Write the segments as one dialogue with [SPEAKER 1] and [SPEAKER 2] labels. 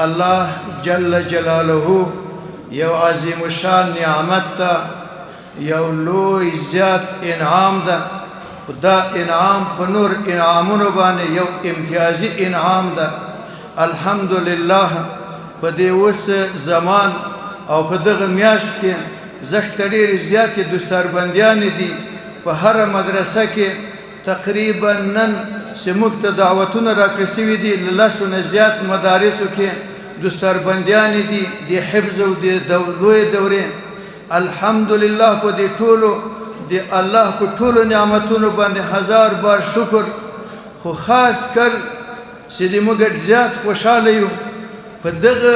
[SPEAKER 1] الله جل جلاله یو عظیم الشان نعمت تا یو لوی زیات انعام دا دا انعام پنور انعامونو باندې یو امتیازی انعام دا الحمدلله په دې اوس زمان او په دغه میاشت کې زښت ډېرې زیاتې دستاربندیانې دي په هره مدرسه کې تقریبا نن چې موږ ته دعوتونه راکړل سوي دي له لسو نه زیات مدارسو کې دستاربندیانې دي د حفظ او د لویې دورې الحمدلله په دې ټولو د الله په ټولو نعمتونو باندې هزار بار شکر خو خاص کر چې د موږ زیات خوشحاله یو په دغه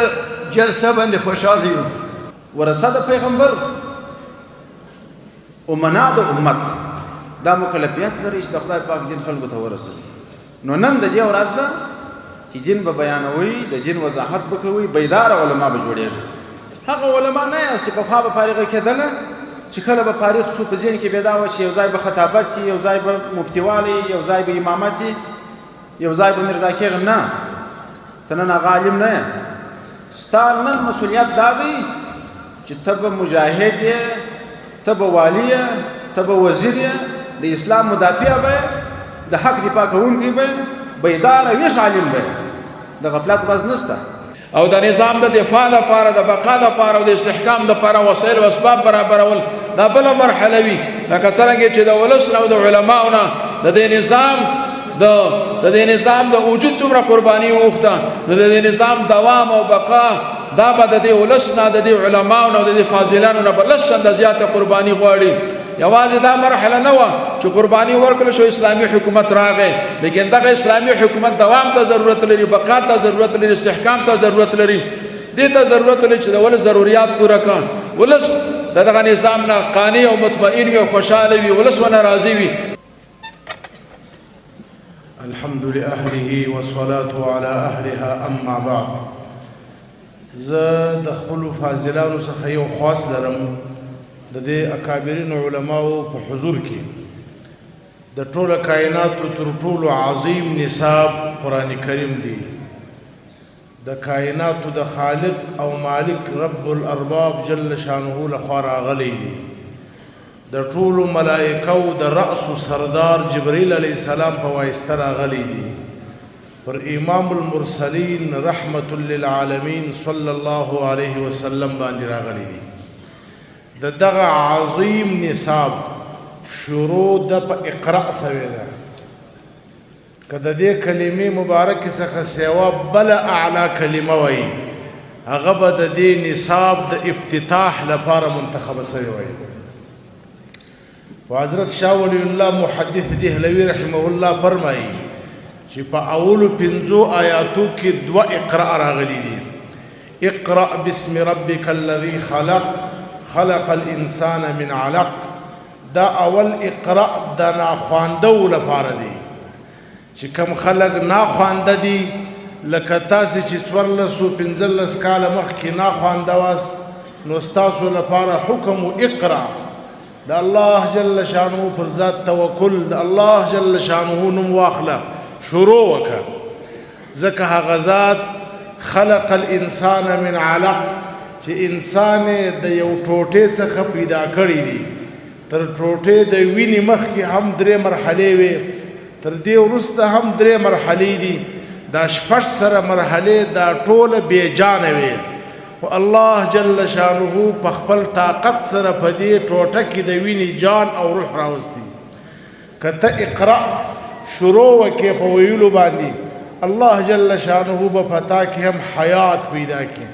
[SPEAKER 1] جلسه باندې خوشحاله یو
[SPEAKER 2] ورثه د پیغمبر امنا د امت دا مکلفیت لري چې د خدای پاک دین خلکو ته ورسوي نو نن د دې ورځ ده چې دین به بیانوي د دین وضاحت به کوي بیدار علما به جوړېږي هغه علما نه یاست چې په خوا به فارغه کېدله چې کله به فارغ شو په ذهن کې پیدا وه چې یو ځای به خطابت وي یو ځای به مفتیوالی یو ځای به امامت وي یو ځای به مرزا کېږم نه ته نن هغه عالم نه یې ستا نن مسؤلیت دا دی چې ته به مجاهد یې ته به والي یې ته به وزیر یې د اسلام مدافع به د حق دفاع کوونکی به بیدار ویښ عالم به د غفلت ورځ نشته
[SPEAKER 3] او د نظام د دفاع لپاره د بقا لپاره او د استحکام لپاره وسایل او اسباب برابرول دا بله مرحله وي لکه څرنګه چې د ولس نه او د علماو نه د دې نظام د وجود څومره قرباني وغوښته نو د دې نظام دوام او بقا دا به د دې ولس نه د دې علماو نه او د دې فاضلانو نه به لس چنده زیاته قرباني غواړي یوازې دا مرحله نه وه چې قرباني ورکړل شو اسلامي حکومت راغی لیکن دغه اسلامي حکومت دوام ته ضرورت لري بقا ته ضرورت لري استحکام ته ضرورت لري دې ته ضرورت لري چې د ولس ضروریات پوره کړه ولس د دغه نظام نه قانع او مطمئن وي او خوشحاله وي ولس ونه راضي وي
[SPEAKER 4] الحمد لأهله والصلاة على أهلها أما بعد زه د خپلو فاضلانو څخه یو خواست لرم د دې اکابرینو علماو په حضور کې د ټوله کائناتو تر ټولو عظیم نصاب قرآن کریم دی د کائناتو د خالق او مالک رب الارباب جل شانه لخوا راغلی دی د ټولو ملائکو د رأس سردار جبرئیل علیه السلام په واسطه راغلی دی پر امام المرسلین رحمت للعالمین صلی الله علیه وسلم باندې راغلی دی د دغه عظیم نصاب شروع د په اقرأ سوی ده که د دې کلمې مبارکې څخه سوا بله اعلی کلمه وایي هغه به د دې نصاب د افتتاح لپاره منتخبه سوی وایي حضرت شاه ولی الله محدث دهلوي رحمه الله فرمایي چې په اولو 5 آیاتو کې 2 اقرأ راغلي دي اقرأ باسم ربك الذي خلق خلق الانسان من علق دا اول اقرا دا ناخوانده لپاره دی چې کوم خلق ناخوانده دي لکه تاسې چې 1415 کاله مخکې ناخوانده واست نو ستاسو لپاره حکم اقرا د الله جل شانه پر ذات توکل د الله جل شانه نوم واخله شروع وکړه ځکه هغه ذات خلق الانسان من علق چې انسان د یو ټوټې څخه پیدا کړی دی تر ټوټې د وینې مخکې هم 3 مرحلې وي تر دې وروسته هم 3 مرحلې دي دا 6 سره مرحلې دا ټوله بې جانه وي و الله جل شانه په خپل طاقت سره په دې ټوټه کې د وینې جان او روح راوستي کته اقرا شروع وکې په ویلو باندې الله جل شانه به پتا کې هم حیات پیدا کړي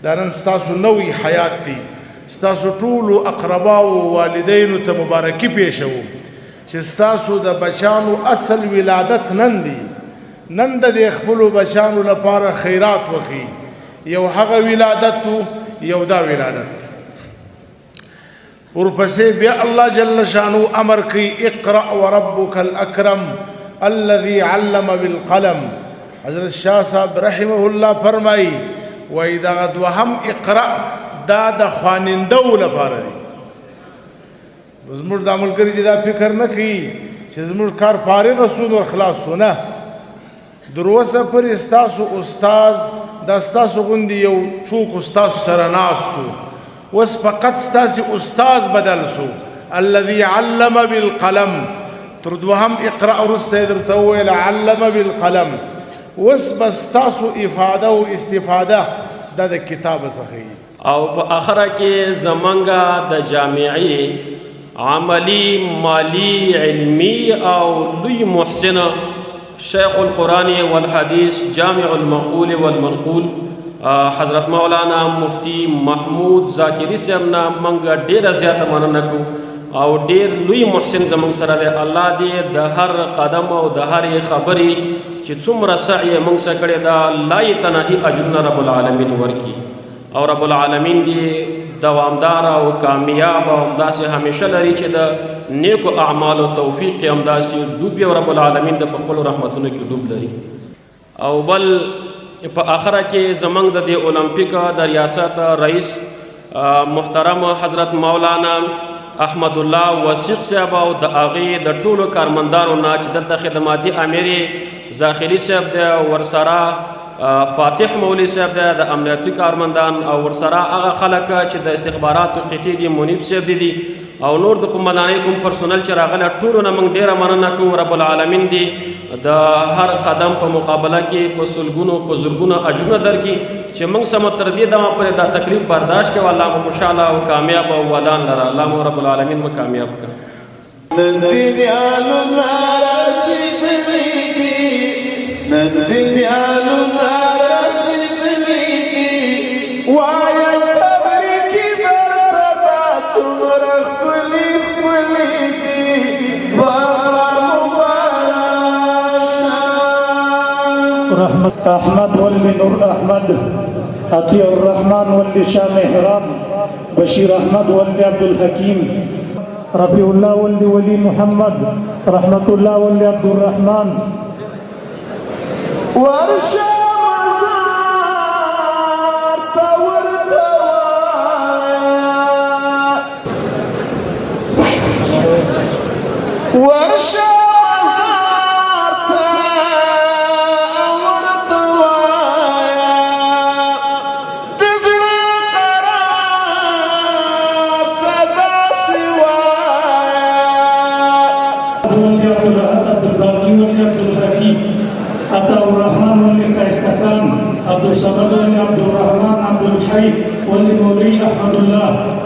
[SPEAKER 4] دا نن ستاسو نوې حیات دی ستاسو ټولو اقرباو والدینو ته مبارکي پېښوم چې ستاسو د بچانو اصل ولادت نن دی نن د خپلو بچانو لپاره خیرات وکړي یو هغه ولادت یو دا ولادت ورپسې بیا الله جل شانه امر کوي اقرا وربك الاكرم الذي علم بالقلم حضرت شاه صاحب رحمه الله فرمایي واذا دوهم اقرا دا د خوانندو لپاره دی زموږ د عملګري دا فکر نه کوي چې زموږ کار فارغ سود او خلاص نه دروسه پر استاسو استاد دا ستاسو غوندي یو څوک استاسو سره ناستو وس فقط ستاسو استاد بدل سو الذي علم بالقلم تر دوهم اقرا ورسته درته ویل علم بالقلم وس بس ستاسو افاده او استفاده د کتاب څخه
[SPEAKER 5] او په اخره کې زمونږه د جامعي عملی مالی علمی او لوی محسن شیخ القرآن والحدیث جامع المقول والمنقول حضرت مولانا مفتی محمود ذاکری صاحب نه موږ ډیره زیاته مننه کوو او ډیر لوی محسن زموږ سره دی الله دې د هر قدم او د هر خبرې چې څومره سعی موږ سره کړی دا لا یتناهي اجرنا رب العالمین ورکي او رب العالمین دې دوامدار او کامیاب او همداسې همیشه لري چې د نیکو اعمالو توفیق یې همداسې ډوب وي او رب العالمین د خپلو رحمتونو کې ډوب لري او بل په آخره کې زموږ د دې اولمپیک د ریاست رئیس محترم حضرت مولانا احمد الله وثیق صاحب او د هغې د ټولو کارمندانو نه چې دلته خدماتي امیر زاخري صاحب دی ورسره فاتح مولوی صاحب دی د امنیتي کارمندان او ورسره هغه خلک چې د استخباراتو قطعې دي منیب صاحب دي او نور د قومندانۍ کوم پرسونل چې راغلی ټولو نه موږ ډېره مننه کوو رب العالمین دي د هر قدم په مقابله کې په سلګونو په زرګونو اجرونه درکړي چې موږ سمه تر دې دمه پورې دا تکلیف برداشت کړو الله مو خوشحاله او کامیاب او ودان لره الله مو رب العالمین مو کامیاب کړه
[SPEAKER 6] رحمت احمد ولي نور احمد عطية الرحمن ولي شاه محراب بشير احمد ولي عبد الحكيم رفيع الله ولي ولي محمد رحمة الله ولي عبد الرحمن عبد الصمد ولي عبد الرحمن عبد الحي ولي مولي احمد الله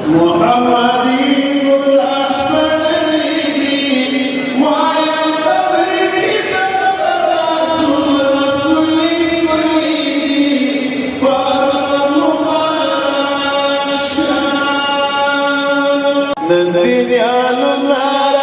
[SPEAKER 6] محمدي الاسمد معين قبرك رسول كل نندي على